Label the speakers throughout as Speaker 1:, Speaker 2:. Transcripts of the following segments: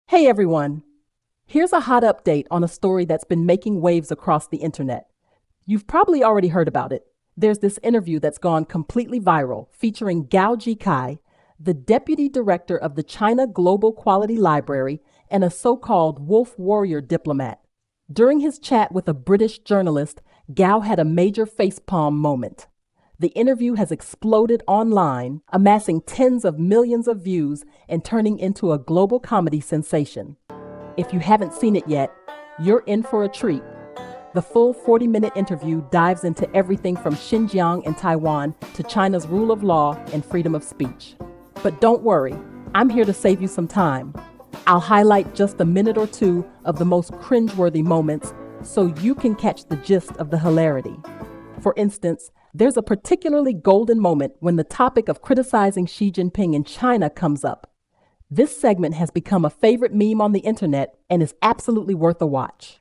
Speaker 1: Hey everyone! Here's a hot update on a story that's been making waves across the internet. You've probably already heard about it. There's this interview that's gone completely viral featuring Gao Zhikai, the deputy director of the China Global Quality Library and a so-called wolf warrior diplomat. During his chat with a British journalist, Gao had a major facepalm moment. The interview has exploded online, amassing tens of millions of views and turning into a global comedy sensation. If you haven't seen it yet, you're in for a treat. The full 40-minute interview dives into everything from Xinjiang and Taiwan to China's rule of law and freedom of speech. But don't worry, I'm here to save you some time. I'll highlight just a minute or two of the most cringe-worthy moments so you can catch the gist of the hilarity. For instance, there's a particularly golden moment when the topic of criticizing Xi Jinping in China comes up. This segment has become a favorite meme on the internet and is absolutely worth a watch.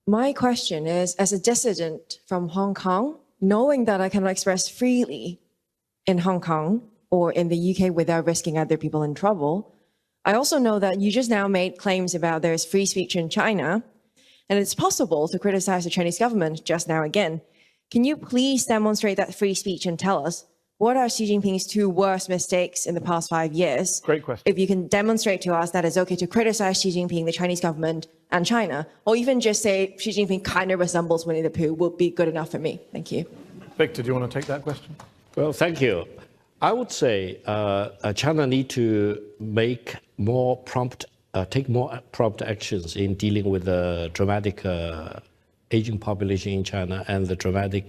Speaker 2: My question is, as a dissident from Hong Kong, knowing that I cannot express freely in Hong Kong or in the UK without risking other people in trouble, I also know that you just now made claims about there's free speech in China, and it's possible to criticize the Chinese government just now again. Can you please demonstrate that free speech and tell us what are Xi Jinping's two worst mistakes in the past 5 years?
Speaker 3: Great question.
Speaker 2: If you can demonstrate to us that it's okay to criticize Xi Jinping, the Chinese government, and China, or even just say Xi Jinping kind of resembles Winnie the Pooh, would be good enough for me. Thank you.
Speaker 3: Victor, do you want to take that question?
Speaker 4: Well, thank you. I would say China need to make more prompt, take more prompt actions in dealing with the dramatic aging population in China and the dramatic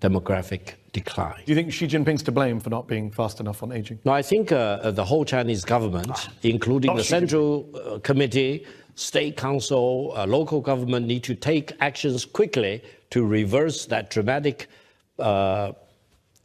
Speaker 4: demographic decline.
Speaker 3: Do you think Xi Jinping's to blame for not being fast enough on aging?
Speaker 4: No, I think the whole Chinese government, including the Central Committee, State Council, local government, need to take actions quickly to reverse that dramatic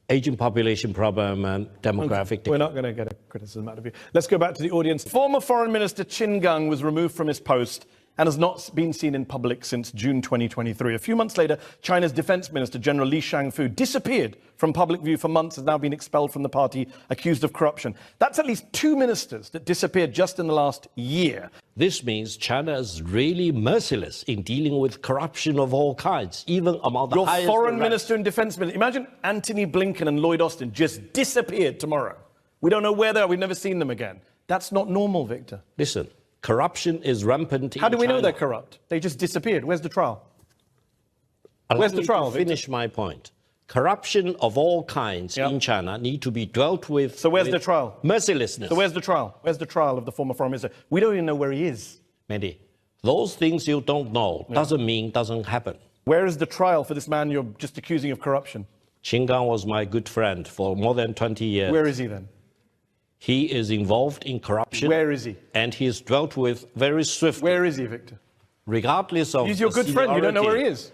Speaker 4: aging population problem and demographic decline.
Speaker 3: We're not going to get a criticism out of you. Let's go back to the audience. Former Foreign Minister Qin Gang was removed from his post and has not been seen in public since June 2023. A few months later, China's Defense Minister, General Li Shangfu, disappeared from public view for months, has now been expelled from the party, accused of corruption. That's at least 2 ministers that disappeared just in the last year.
Speaker 4: This means China is really merciless in dealing with corruption of all kinds, even among the highest.
Speaker 3: Your foreign minister and defense minister, imagine Antony Blinken and Lloyd Austin just disappeared tomorrow. We don't know where they are, we've never seen them again. That's not normal, Victor.
Speaker 4: Listen, corruption is rampant in China.
Speaker 3: How do we know they're corrupt? They just disappeared. Where's the trial? Where's the trial, Victor?
Speaker 4: Finish my point. Corruption of all kinds in China need to be dealt with.
Speaker 3: So where's the trial?
Speaker 4: Mercilessness.
Speaker 3: So where's the trial? Where's the trial of the former foreign minister? We don't even know where he is.
Speaker 4: Mehdi, those things you don't know doesn't mean doesn't happen.
Speaker 3: Where is the trial for this man you're just accusing of corruption?
Speaker 4: Qin Gang was my good friend for more than 20 years.
Speaker 3: Where is he then?
Speaker 4: He is involved in corruption.
Speaker 3: Where is he?
Speaker 4: And he is dealt with very swiftly.
Speaker 3: Where is he, Victor?
Speaker 4: Regardless of
Speaker 3: He's your good friend. You don't know where he is.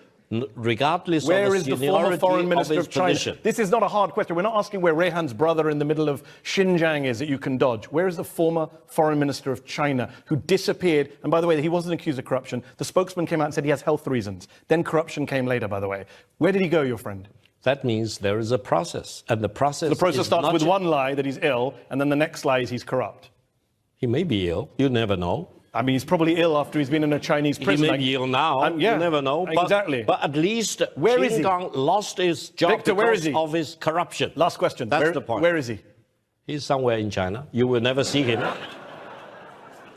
Speaker 4: Regardless
Speaker 3: where
Speaker 4: of the
Speaker 3: is the former foreign minister of China?
Speaker 4: Position.
Speaker 3: This is not a hard question. We're not asking where Rehan's brother in the middle of Xinjiang is that you can dodge. Where is the former foreign minister of China who disappeared? And by the way, he wasn't accused of corruption. The spokesman came out and said he has health reasons. Then corruption came later, by the way. Where did he go, your friend?
Speaker 4: That means there is a process, and the process.
Speaker 3: The process starts with one lie that he's ill, and then the next lie is he's corrupt.
Speaker 4: He may be ill. You never know.
Speaker 3: I mean, he's probably ill after he's been in a Chinese prison.
Speaker 4: He may be ill now. You never know.
Speaker 3: Exactly.
Speaker 4: But at least
Speaker 3: where is he?
Speaker 4: Gang lost his job
Speaker 3: Victor, where is he?
Speaker 4: Of his corruption.
Speaker 3: Last question.
Speaker 4: That's the point.
Speaker 3: Where is he?
Speaker 4: He's somewhere in China. You will never see him.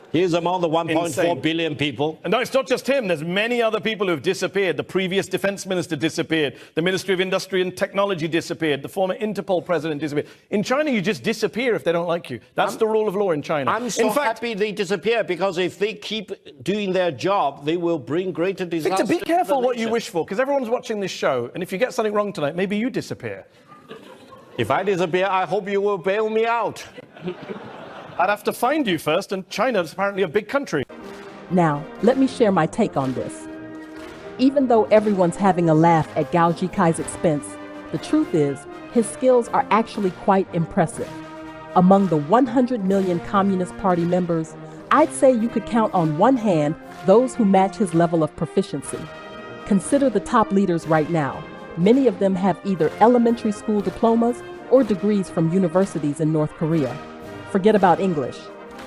Speaker 4: He's among the 1.4 billion people.
Speaker 3: And no, it's not just him. There's many other people who have disappeared. The previous defense minister disappeared. The Ministry of Industry and Technology disappeared. The former Interpol president disappeared. In China, you just disappear if they don't like you. That's the rule of law in China.
Speaker 4: I'm so happy they disappear, because if they keep doing their job, they will bring greater disaster.
Speaker 3: Victor, be careful what you wish for, because everyone's watching this show. And if you get something wrong tonight, maybe you disappear.
Speaker 4: If I disappear, I hope you will bail me out.
Speaker 3: I'd have to find you first, and China's apparently a big country.
Speaker 1: Now, let me share my take on this. Even though everyone's having a laugh at Gao Zhikai's expense, the truth is, his skills are actually quite impressive. Among the 100 million Communist Party members, I'd say you could count on one hand those who match his level of proficiency. Consider the top leaders right now. Many of them have either elementary school diplomas or degrees from universities in North Korea. Forget about English.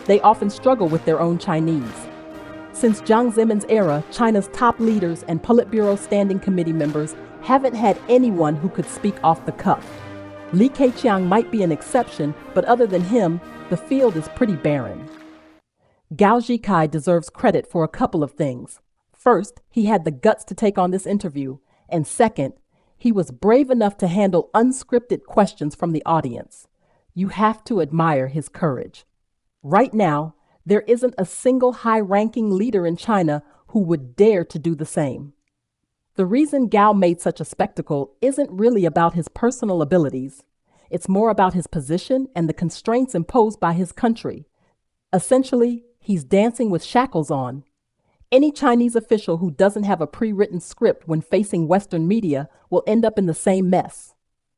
Speaker 1: they often struggle with their own Chinese. Since Jiang Zemin's era, China's top leaders and Politburo Standing Committee members haven't had anyone who could speak off the cuff. Li Keqiang might be an exception, but other than him, the field is pretty barren. Gao Zhikai deserves credit for a couple of things. First, he had the guts to take on this interview, and second, he was brave enough to handle unscripted questions from the audience. You have to admire his courage. Right now, there isn't a single high-ranking leader in China who would dare to do the same. The reason Gao made such a spectacle isn't really about his personal abilities. It's more about his position and the constraints imposed by his country. Essentially, he's dancing with shackles on. Any Chinese official who doesn't have a pre-written script when facing Western media will end up in the same mess.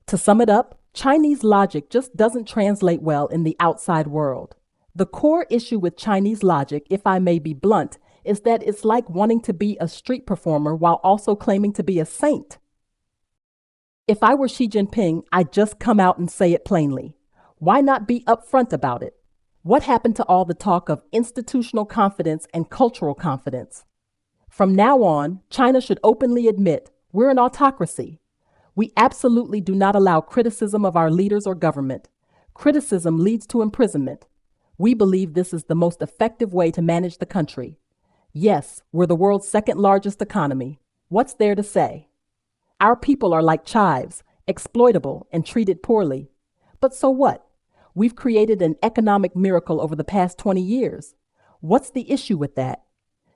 Speaker 1: To sum it up, Chinese logic just doesn't translate well in the outside world. The core issue with Chinese logic, if I may be blunt, is that it's like wanting to be a street performer while also claiming to be a saint. If I were Xi Jinping, I'd just come out and say it plainly. Why not be upfront about it? What happened to all the talk of institutional confidence and cultural confidence? From now on, China should openly admit we're an autocracy. We absolutely do not allow criticism of our leaders or government. Criticism leads to imprisonment. We believe this is the most effective way to manage the country. Yes, we're the world's second largest economy. What's there to say? Our people are like chives, exploitable and treated poorly. But so what? We've created an economic miracle over the past 20 years. What's the issue with that?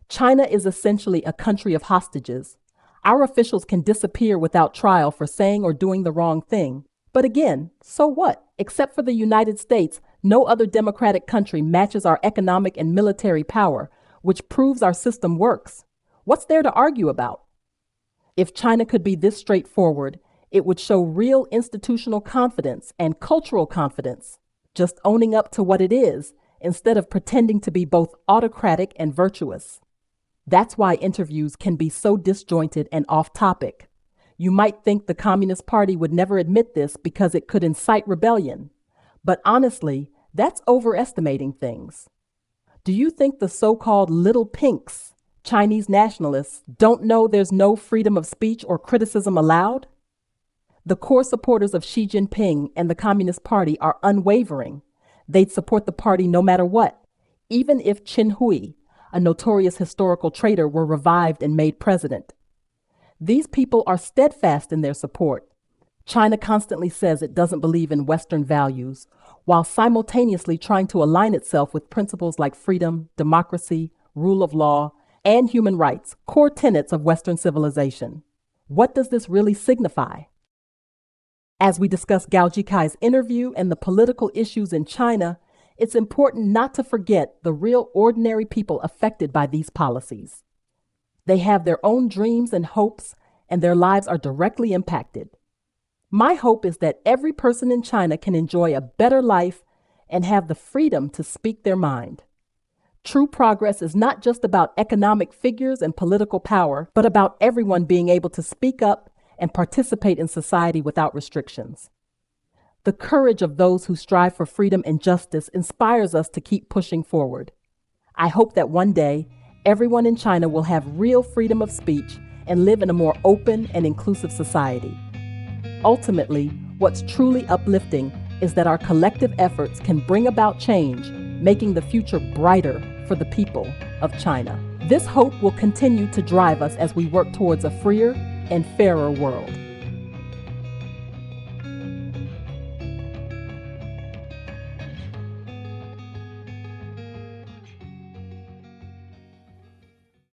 Speaker 1: China is essentially a country of hostages. Our officials can disappear without trial for saying or doing the wrong thing. But again, so what? Except for the United States, no other democratic country matches our economic and military power, which proves our system works. What's there to argue about? If China could be this straightforward, it would show real institutional confidence and cultural confidence, just owning up to what it is, instead of pretending to be both autocratic and virtuous. That's why interviews can be so disjointed and off-topic. You might think the Communist Party would never admit this because it could incite rebellion. But honestly, that's overestimating things. Do you think the so-called little pinks, Chinese nationalists, don't know there's no freedom of speech or criticism allowed? The core supporters of Xi Jinping and the Communist Party are unwavering. They'd support the party no matter what, even if Qin Hui, a notorious historical traitor, were revived and made president. These people are steadfast in their support. China constantly says it doesn't believe in Western values, while simultaneously trying to align itself with principles like freedom, democracy, rule of law, and human rights, core tenets of Western civilization. What does this really signify? As we discuss Gao Zhikai's interview and the political issues in China, it's important not to forget the real ordinary people affected by these policies. They have their own dreams and hopes, and their lives are directly impacted. My hope is that every person in China can enjoy a better life and have the freedom to speak their mind. True progress is not just about economic figures and political power, but about everyone being able to speak up and participate in society without restrictions. The courage of those who strive for freedom and justice inspires us to keep pushing forward. I hope that one day, everyone in China will have real freedom of speech and live in a more open and inclusive society. Ultimately, what's truly uplifting is that our collective efforts can bring about change, making the future brighter for the people of China. This hope will continue to drive us as we work towards a freer and fairer world.